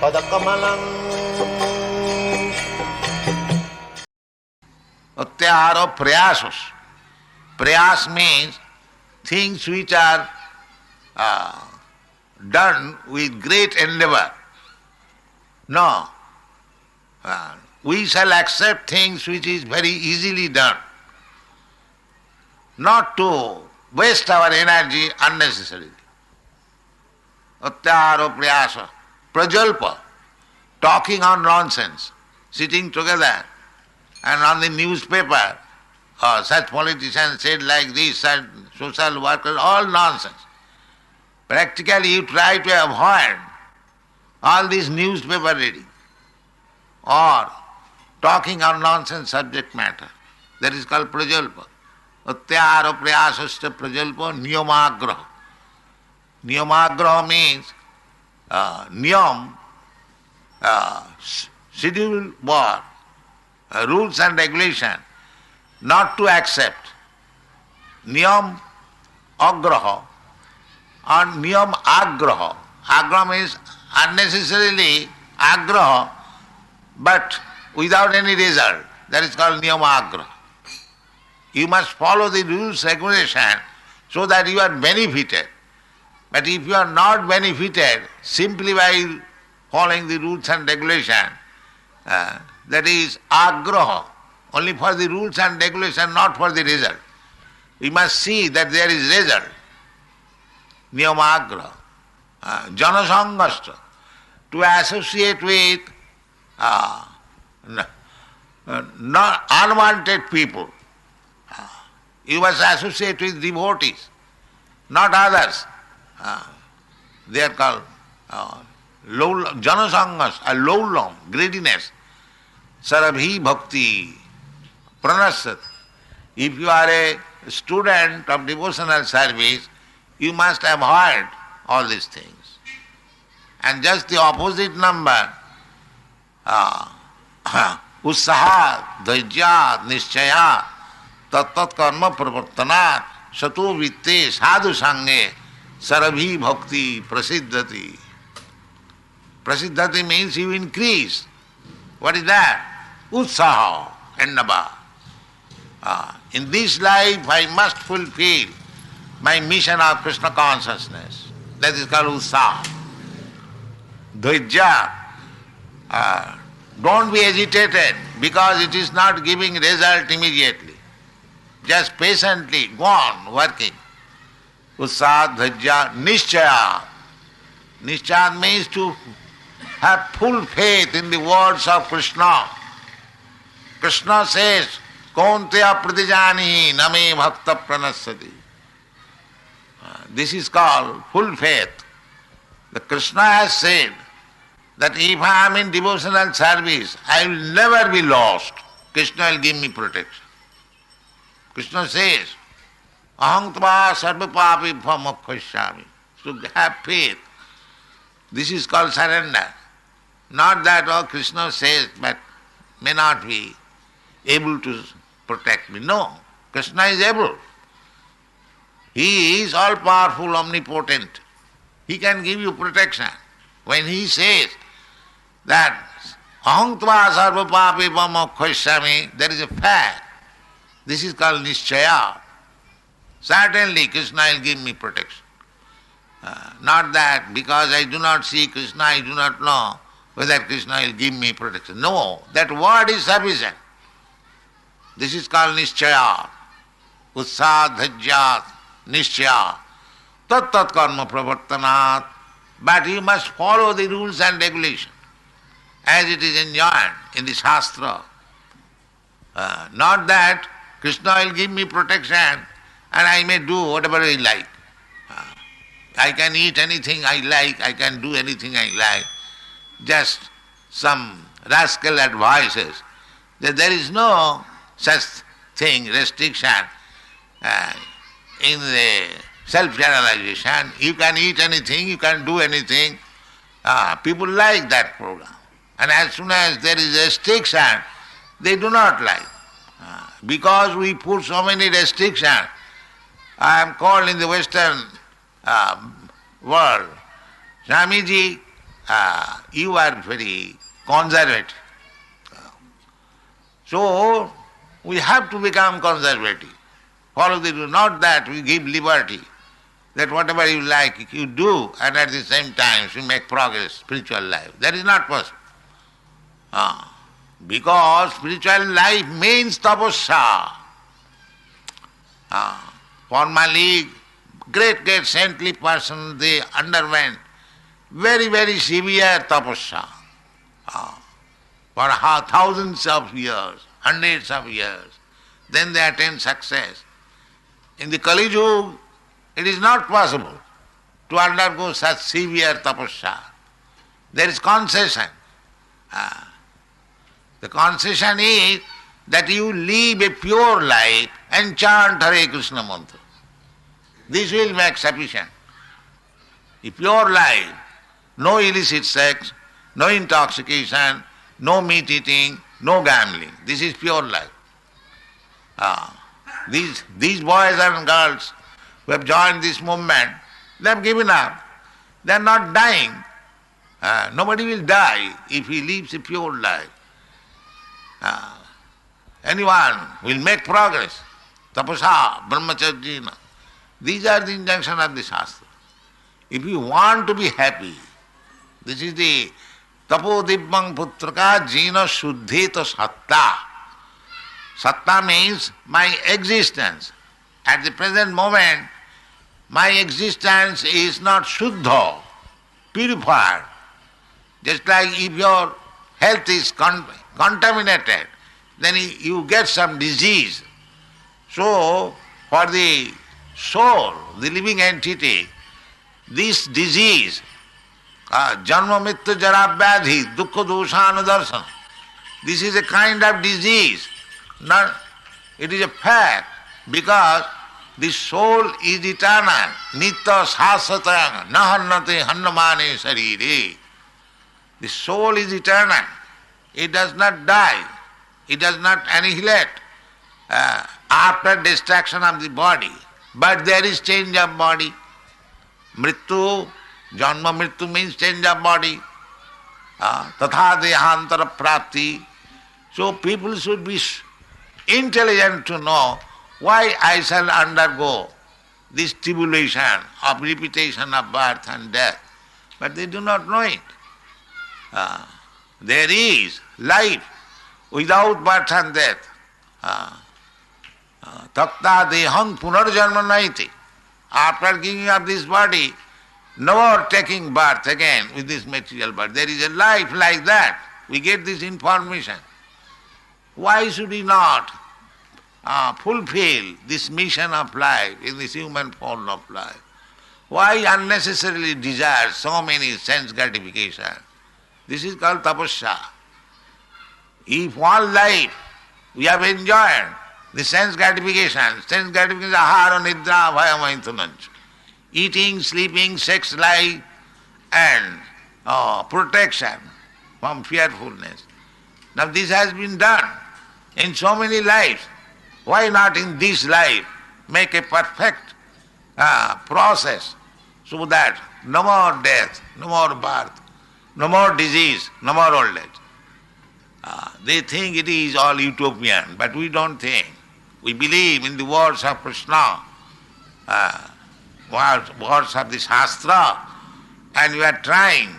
padakamalam atyāhāraḥ prayāsaḥ. Prayas means things which are done with great endeavor. No. We shall accept things which is very easily done, not to waste our energy unnecessarily. Atyāhāraḥ prayasaḥ. Prajalpaḥ. Talking on nonsense, sitting together and on the newspaper, such politicians said like this, such social workers, all nonsense. Practically you try to avoid all this newspaper reading or talking on nonsense subject matter. That is called prajalpaḥ. Atyāhāraḥ prayasaḥ prajalpaḥ niyamāgrahaḥ. Niyamāgrahaḥ means niyam, scheduled war, rules and regulation, not to accept. Niyam agraha and niyam agraha. Agraha means unnecessarily agraha, but without any result. That is called niyamāgrahaḥ. You must follow the rules, regulation, so that you are benefited. But if you are not benefited simply by following the rules and regulation, that is agraha, only for the rules and regulation, not for the result. We must see that there is result. Niyamāgrahaḥ. Jana-saṅgaḥ, to associate with not unwanted people. You must associate with devotees, not others. They are called jana-saṅgaḥ, Laulyam, greediness. Sarabhi bhakti pranasat. If you are a student of devotional service, you must avoid all these things. And just the opposite number, utsaha, dhaijya, nishchaya, tat karma pravartanat, sato vitte sadhu sange, sarabhi bhakti prasiddhati. Prasiddhati means you increase. What is that? Utsaha, ennaba. In this life I must fulfill my mission of Krishna consciousness. That is called utsaha. Dhaijya. Don't be agitated because it is not giving result immediately. Just patiently go on working. Utsaha, dhaijya, nishchaya. Nishchaya means to have full faith in the words of Krishna. Krishna says, Kaunteya pratijanihi name bhakta pranasyati. This is called full faith. The Krishna has said that if I am in devotional service, I will never be lost. Krishna will give me protection. Krishna says, aham tva sarva-papi-bhyo mokkhaśyāmi. So have faith. This is called surrender. Not that, Krishna says, but may not be able to protect me. No, Krishna is able. He is all-powerful, omnipotent. He can give you protection. When he says that aham tva sarva-papi-bhyo mokkhaśyāmi, there is a fact. This is called nishchaya. Certainly Krishna will give me protection. Not that because I do not see Krishna, I do not know whether Krishna will give me protection. No, that word is sufficient. This is called nishchaya. Utsaha, dhaijya, nishchaya. Tat karma pravartanat. But you must follow the rules and regulations as it is enjoined in the Shastra. Not that Krishna will give me protection and I may do whatever I like. I can eat anything I like, I can do anything I like. Just some rascal advices that there is no such thing, restriction in the self-generalization. You can eat anything, you can do anything. People like that program. And as soon as there is restriction, they do not like. Because we put so many restrictions, I am called in the Western world Swamiji, you are very conservative. So, we have to become conservative. Follow the rule. Not that we give liberty, that whatever you like, you do, and at the same time you make progress, spiritual life. That is not possible. Because spiritual life means tapasya. Formerly, great saintly persons, they underwent very, very severe tapasya for thousands of years, hundreds of years. Then they attain success. In the Kali Yuga, it is not possible to undergo such severe tapasya. There is concession. The concession is that you live a pure life and chant Hare Krishna mantra. This will make sufficient. A pure life, no illicit sex, no intoxication, no meat eating, no gambling. This is pure life. These boys and girls who have joined this movement, they have given up. They are not dying. Nobody will die if he lives a pure life. Anyone will make progress. Tapasya, brahmacharya. These are the injunctions of the Shastra. If you want to be happy, this is the tapo dibbang putraka jina shuddhita satta. Satta means my existence. At the present moment, my existence is not shuddha, purified. Just like if your health is contaminated, then you get some disease. So, for the soul, the living entity, this disease, janma mrityu jara vyadhi, dukkha doshana darsana, this is a kind of disease. It is a fact because the soul is eternal, nitya sāsvataya, na hannate hannamane śārīraṁ. The soul is eternal. It does not die. It does not annihilate after destruction of the body. But there is change of body. Mrityu, janma mrityu means change of body. Tatha dehantara prapti. So people should be intelligent to know why I shall undergo this tribulation of repetition of birth and death. But they do not know it. There is life without birth and death. Takta deham punarjanma naiti. After giving up this body, no more taking birth again with this material body. There is a life like that. We get this information. Why should we not fulfill this mission of life in this human form of life? Why unnecessarily desire so many sense gratification? This is called tapasya. If all life we have enjoyed the sense gratification ahara, nidra, bhayamaintunancha, eating, sleeping, sex life and protection from fearfulness. Now this has been done in so many lives. Why not in this life make a perfect process so that no more death, no more birth, no more disease, no more old age. They think it is all utopian, but we don't think. We believe in the words of Kṛṣṇa, words of the Shastra, and we are trying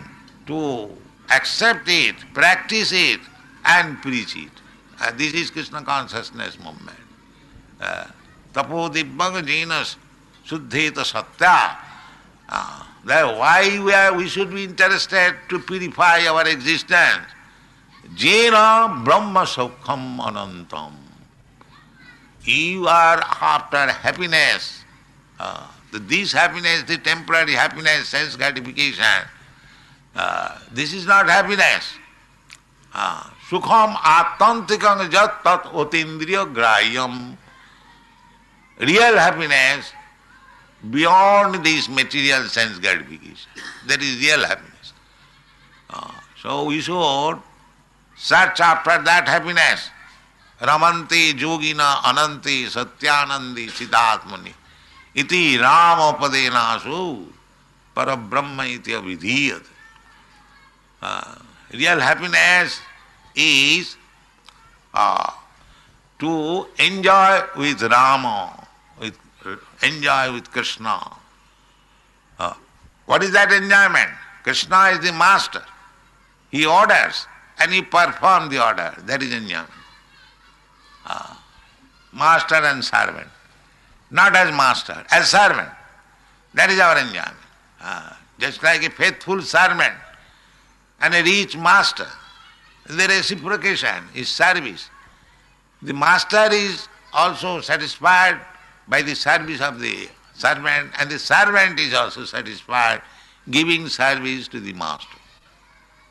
to accept it, practice it, and preach it. This is Krishna consciousness movement. Tapo dibbang jina shuddhita satya. Why we should be interested to purify our existence? Jena brahma saukham anantam. You are after happiness. This happiness, the temporary happiness, sense gratification, this is not happiness. Sukham atantikam jat tat otindriya grahyam. Real happiness beyond this material sense gratification. That is real happiness. So we should search after that happiness. Ramanti yogina ananti satyanandi siddhatmani iti ramapadenasu parabrahma iti avidhiyate. Real happiness is to enjoy with Rama, enjoy with Kṛṣṇa. What is that enjoyment? Kṛṣṇa is the master. He orders and he performs the order. That is enjoyment. Master and servant. Not as master, as servant. That is our enjoyment. Just like a faithful servant and a rich master. The reciprocation is service. The master is also satisfied by the service of the servant, and the servant is also satisfied giving service to the master.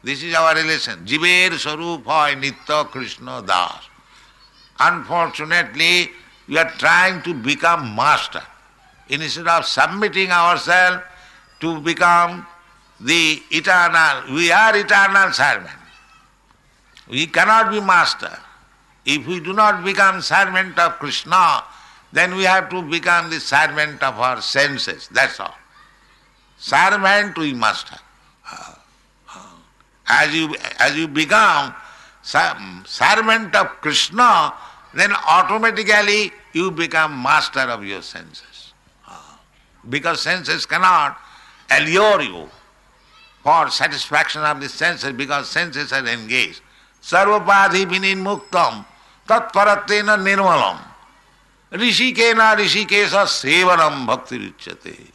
This is our relation. Jiver Sarupa Nitya Krishna Das. Unfortunately, we are trying to become master. Instead of submitting ourselves to become the eternal, we are eternal servant. We cannot be master. If we do not become servant of Kṛṣṇa, then we have to become the servant of our senses, that's all. Servant we must have. As you become servant of Kṛṣṇa, then automatically you become master of your senses. Because senses cannot allure you for satisfaction of the senses, because senses are engaged. Sarvapadhi vininmuktam tatparatena nirmalam rishikena rishikesa sevanam bhakti richyate.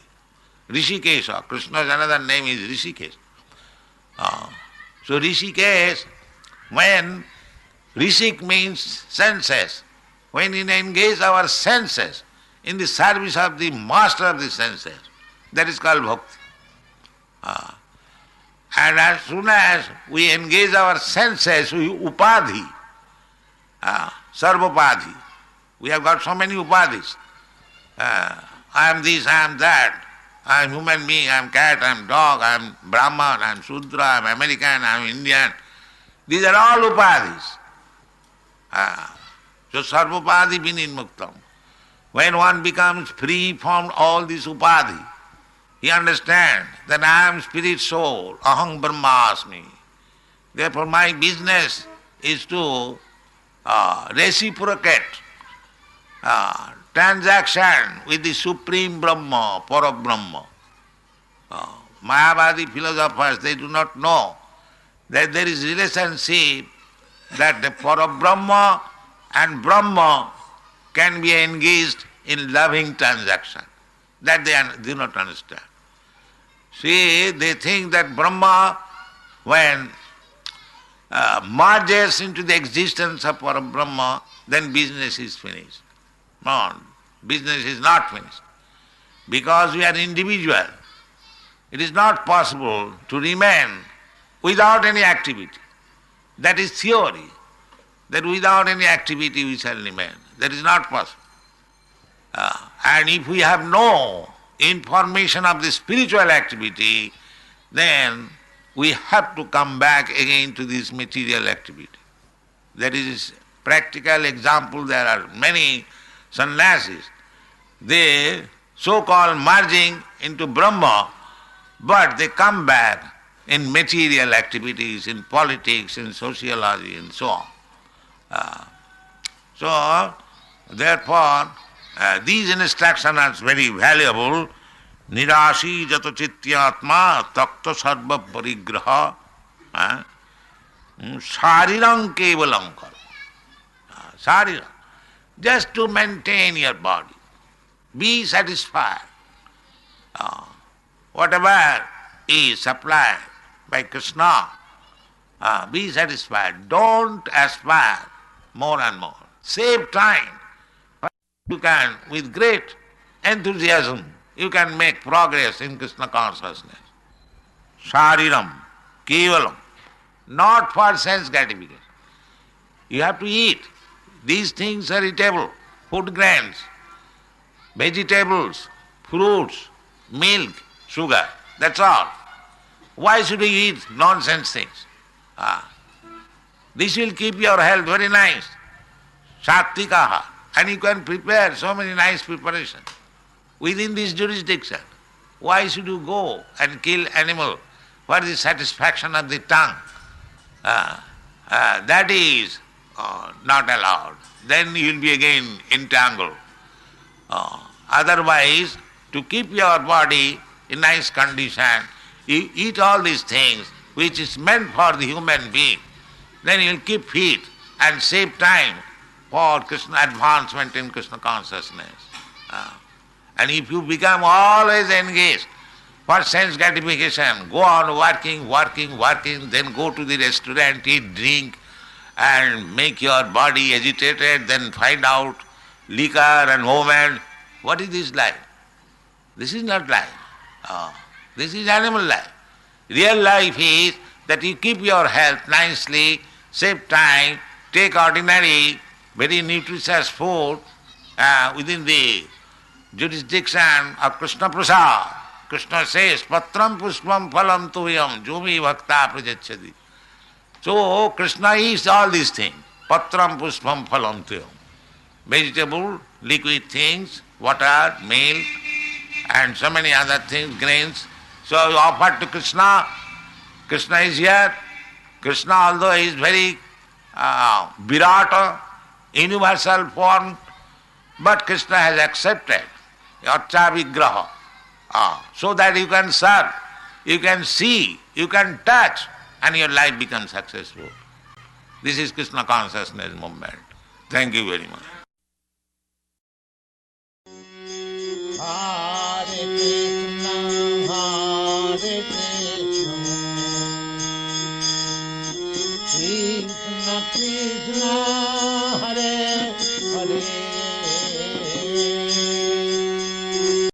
Rishikesha, Krishna's another name is Rishikesh. So Rishikesh, when Rishik means senses, when we engage our senses in the service of the master of the senses, that is called bhakti. And as soon as we engage our senses with upadhi, sarvapadhi, we have got so many upadhis. I am this, I am that, I am human being, I am cat, I am dog, I am Brahman, I am Shudra, I am American, I am Indian. These are all upadhis. So sarvapadhi vininmuktam. When one becomes free from all these upadhi, he understands that I am spirit soul, aham brahmasmi. Therefore my business is to reciprocate transaction with the Supreme Brahma, Parabrahma. Mayavadi philosophers, they do not know that there is relationship, that the Parabrahma and Brahma can be engaged in loving transaction. That they do not understand. See, they think that Brahma, when merges into the existence of Parabrahma, then business is finished. No, business is not finished. Because we are individual, it is not possible to remain without any activity. That is theory, that without any activity we shall remain. That is not possible. And if we have no information of the spiritual activity, then we have to come back again to this material activity. That is practical example. There are many sannyasis. They so-called merging into Brahma, but they come back in material activities, in politics, in sociology, and so on. So, therefore, these instructions are very valuable. Nirāśīr yata-cittātmā tyakta-sarva-parigrahaḥ śārīraṁ kevalaṁ. Śārīraṁ. Just to maintain your body. Be satisfied. Whatever is supplied by Kṛṣṇa, be satisfied. Don't aspire more and more. Save time. You can, with great enthusiasm, you can make progress in Kṛṣṇa consciousness. Śārīraṁ, kevalaṁ, not for sense gratification. You have to eat. These things are eatable, food grains, vegetables, fruits, milk, sugar, that's all. Why should you eat nonsense things? This will keep your health very nice. Sattikaha. And you can prepare so many nice preparations within this jurisdiction. Why should you go and kill animal for the satisfaction of the tongue? That is not allowed. Then you will be again entangled. Otherwise, to keep your body in nice condition, you eat all these things which is meant for the human being. Then you will keep fit and save time for Krishna advancement in Krishna consciousness. And if you become always engaged for sense gratification, go on working, then go to the restaurant, eat, drink, and make your body agitated, then find out liquor and woman. What is this life? This is not life. This is animal life. Real life is that you keep your health nicely, save time, take ordinary, very nutritious food within the jurisdiction of Krishna Prasad. Krishna says, Patram pushpam phalam tuyam jumi bhakta prajacchati. So Krishna is all these things. Patram pushpam phalam tuyam. Vegetable, liquid things, water, milk, and so many other things, grains. So you offer to Krishna. Krishna is here. Krishna, although he is very Virata, universal form, but Krishna has accepted yata-vigrahaḥ, so that you can serve, you can see, you can touch, and your life becomes successful. This is Krishna consciousness movement. Thank you very much. Hare Krishna, Krishna Krishna,